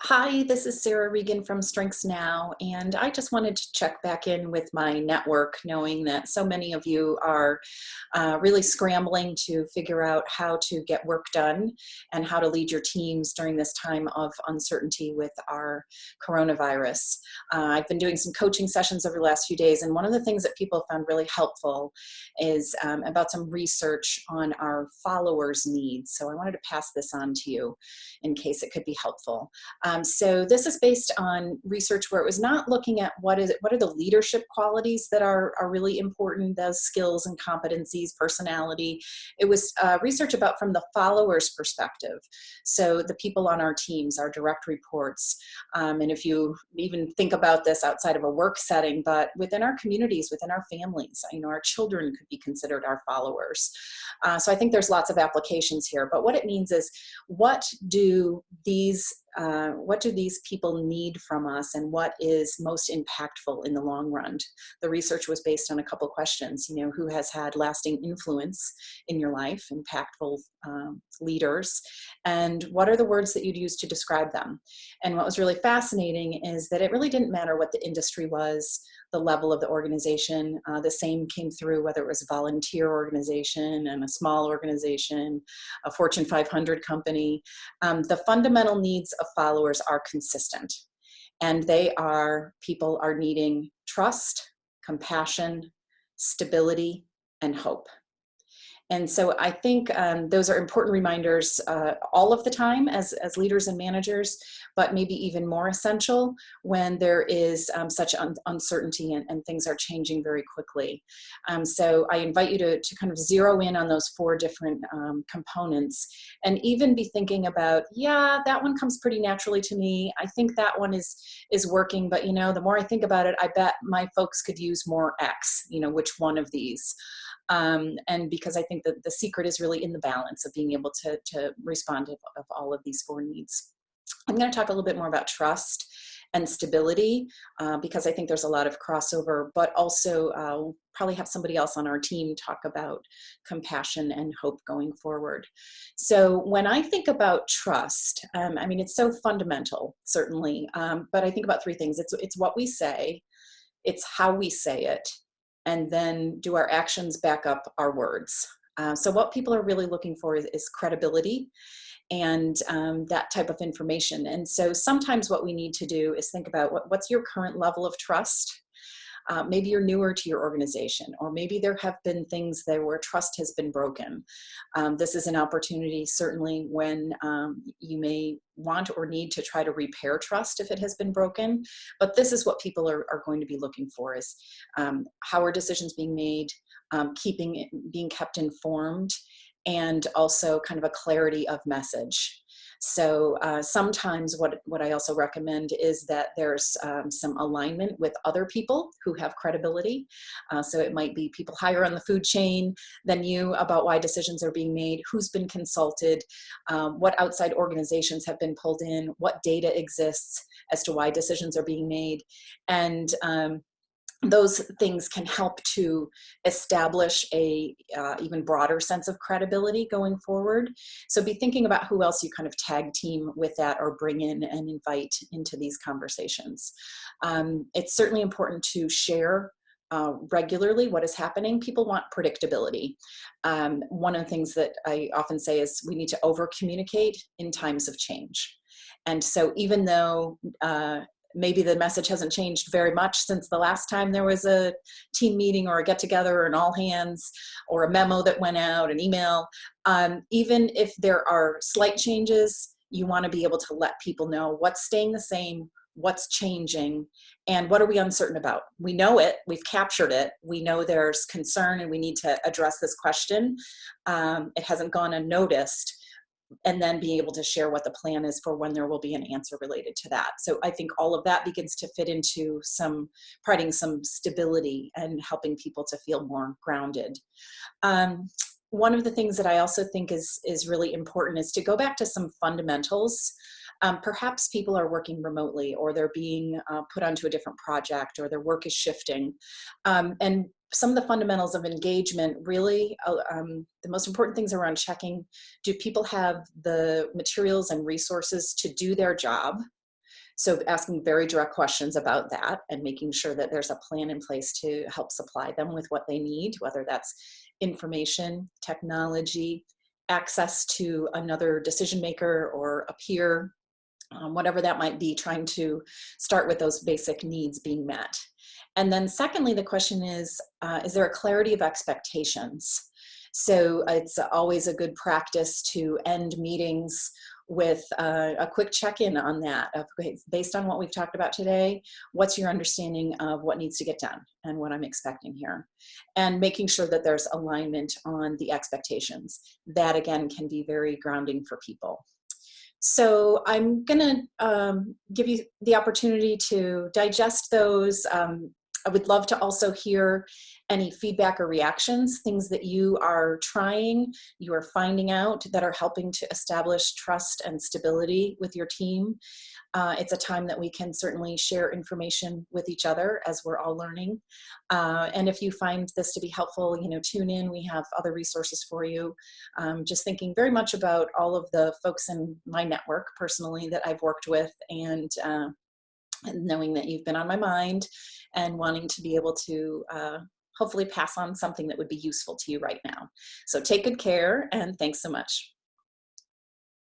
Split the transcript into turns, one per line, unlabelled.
Hi, this is Sarah Regan from Strengths Now, and I just wanted to check back in with my network, knowing that so many of you are really scrambling to figure out how to get work done and how to lead your teams during this time of uncertainty with our coronavirus. I've been doing some coaching sessions over the last few days, and one of the things that people found really helpful is about some research on our followers' needs. So I wanted to pass this on to you in case it could be helpful. So this is based on research where it was not looking at what are the leadership qualities that are really important, those skills and competencies, personality. It was research about from the followers' perspective. So the people on our teams, our direct reports, and if you even think about this outside of a work setting, but within our communities, within our families, our children could be considered our followers. So I think there's lots of applications here, but what it means is what do these people need from us, and what is most impactful in the long run? The research was based on a couple questions. Who has had lasting influence in your life, impactful leaders, and what are the words that you'd use to describe them? And what was really fascinating is that it really didn't matter what the industry was, the level of the organization. The same came through whether it was a volunteer organization and a small organization, a Fortune 500 company. The fundamental needs of followers are consistent, and people are needing trust, compassion, stability, and hope. And so I think those are important reminders all of the time as leaders and managers, but maybe even more essential when there is such uncertainty and things are changing very quickly. So I invite you to kind of zero in on those four different components, and even be thinking about, yeah, that one comes pretty naturally to me. I think that one is working, but the more I think about it, I bet my folks could use more X, which one of these? And because I think that the secret is really in the balance of being able to respond to of all of these four needs. I'm going to talk a little bit more about trust and stability because I think there's a lot of crossover, but also probably have somebody else on our team talk about compassion and hope going forward. So when I think about trust, it's so fundamental, certainly, but I think about three things. It's what we say, it's how we say it, and then do our actions back up our words? So what people are really looking for is credibility and that type of information. And so sometimes what we need to do is think about what's your current level of trust. Maybe you're newer to your organization, or maybe there have been things there where trust has been broken. This is an opportunity, certainly, when you may want or need to try to repair trust if it has been broken. But this is what people are going to be looking for: is how are decisions being made, being kept informed, and also kind of a clarity of message. So sometimes what I also recommend is that there's some alignment with other people who have credibility. So it might be people higher on the food chain than you about why decisions are being made, who's been consulted, what outside organizations have been pulled in, what data exists as to why decisions are being made. And those things can help to establish a even broader sense of credibility going forward. So be thinking about who else you kind of tag team with that or bring in and invite into these conversations. It's certainly important to share regularly what is happening. People want predictability. One of the things that I often say is we need to over communicate in times of change. And so even though maybe the message hasn't changed very much since the last time there was a team meeting or a get together or an all hands or a memo that went out, an email. Even if there are slight changes, you want to be able to let people know what's staying the same, what's changing, and what are we uncertain about. We know it, we've captured it, we know there's concern and we need to address this question. It hasn't gone unnoticed. And then being able to share what the plan is for when there will be an answer related to that. So I think all of that begins to fit into providing some stability and helping people to feel more grounded. One of the things that I also think is really important is to go back to some fundamentals. Perhaps people are working remotely, or they're being put onto a different project, or their work is shifting. And some of the fundamentals of engagement, really, the most important things around checking: do people have the materials and resources to do their job? So asking very direct questions about that and making sure that there's a plan in place to help supply them with what they need, whether that's information, technology, access to another decision maker or a peer, whatever that might be, trying to start with those basic needs being met. And then secondly, the question is there a clarity of expectations? So it's always a good practice to end meetings with a quick check-in on that. Okay, based on what we've talked about today, what's your understanding of what needs to get done and what I'm expecting here? And making sure that there's alignment on the expectations. That again can be very grounding for people. So I'm going to give you the opportunity to digest those. I would love to also hear any feedback or reactions, things that you are trying, you are finding out that are helping to establish trust and stability with your team. It's a time that we can certainly share information with each other as we're all learning. And if you find this to be helpful, tune in. We have other resources for you. Just thinking very much about all of the folks in my network personally that I've worked with, and knowing that you've been on my mind and wanting to be able to hopefully pass on something that would be useful to you right now. So take good care, and thanks so much.